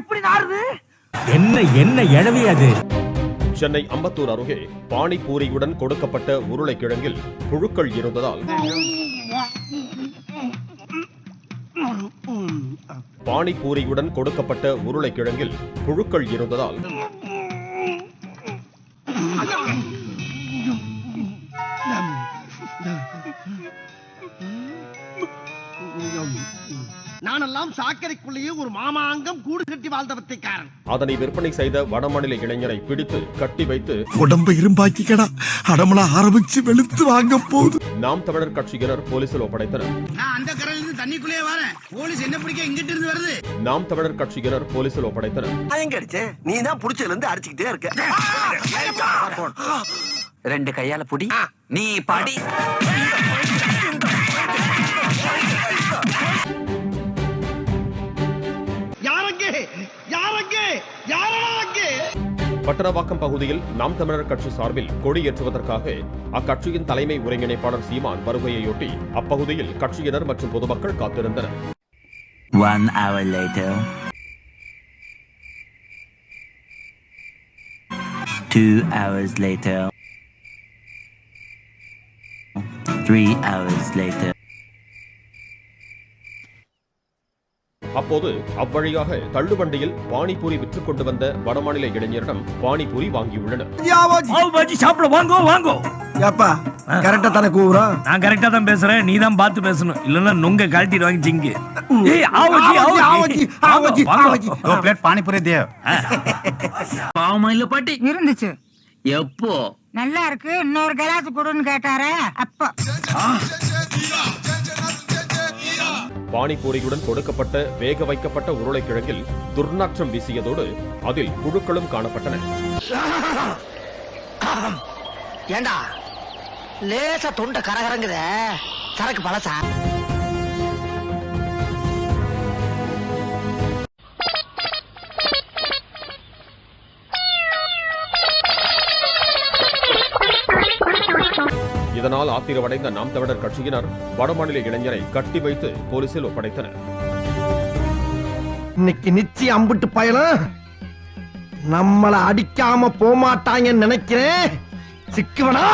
இப்படி நாறுது? என்ன என்ன எழவி அது? சென்னை அம்பத்தூர் அருகே பானிபூரியுடன் கொடுக்கப்பட்ட உருளைக்கிழங்கில் புழுக்கள் இருந்ததால் பானிபூரியுடன் கொடுக்கப்பட்ட உருளைக்கிழங்கில் புழுக்கள் இருந்ததால் நானெல்லாம் சாக்கடைக்குள்ளேயே ஒரு மாமாங்கம் கூடு கட்டி வாழ்ந்தவத்தைக்காரன். அதனை விற்பனை செய்த வடமாநில இளைஞரை பிடித்து கட்டி வைத்து உடம்ப இரும்பாக்கிக்கடா, அடமலா ஆரம்பிச்சு வெளுத்து வாங்க போகுது. நாம் தமிழர் கட்சியினர் போலீசில் ஒப்படைத்தனர். நான் அந்த கரையில இருந்து தண்ணிக்குள்ளே வரேன், போலீஸ் என்ன பிடிக்க இங்கிட்டு இருந்து வருது. நாம் தமிழர் கட்சியினர் போலீசில் ஒப்படைத்தனர். எங்க அடிச்சே? நீ தான் புடிச்சதுல இருந்து அடிச்சுக்கிட்டே இருக்க. 2 கையால புடி, நீ பாடி. பட்டணவாக்கம் பகுதியில் நாம் தமிழர் கட்சி சார்பில் கொடியேற்றுவதற்காக அக்கட்சியின் தலைமை ஒருங்கிணைப்பாளர் சீமான் வருகையொட்டி அப்பகுதியில் கட்சியினர் மற்றும் பொதுமக்கள் காத்திருந்தனர். 1 hour later. 2 hours later. 3 hours later. அப்போது அவ்வழியாக தள்ளுவண்டியில் பானிபூரி விற்றுக் கொண்டு வந்த வடமாநில இளைஞரிடம் பானிபூரி வாங்கியுள்ளனர். சாப்பிட வாங்கோ வாங்கோ. ஏப்பா கரெக்டா தானே கூவுறோம்? நான் கரெக்டா தான் பேசுறேன், நீ தான் பார்த்து பேசணும், இல்லன்னா நுங்க கழட்டிட்டு வாங்கி சிங்கு. ஏய் ஆவஜி ஒரு பிளேட் பானிபூரி தே. பாவமா இல்ல பாட்டி? இருந்துச்சு. எப்போ? நல்லா இருக்கு, இன்னொரு கிளாஸ் கொடுன்னு கேட்டாரே அப்ப. பானிபூரியுடன் கொடுக்கப்பட்ட வேக வைக்கப்பட்ட உருளைக்கிழங்கில் துர்நாற்றம் வீசியதோடு அதில் புழுக்களும் காணப்பட்டன. ஏண்டா லேசா தொண்டை கரகரங்குத, சரக்கு பழசா? இதனால் ஆத்திரமடைந்த நாம் தமிழர் கட்சியினர் வடமாநில இளைஞரை கட்டி வைத்து போலீசில் ஒப்படைத்தனர். இன்னைக்கு நிச்சயம் அம்பிட்டு பயணம் நம்மள அடிக்காம போமாட்டாங்கன்னு நினைக்கிறேன். சிக்குவனா?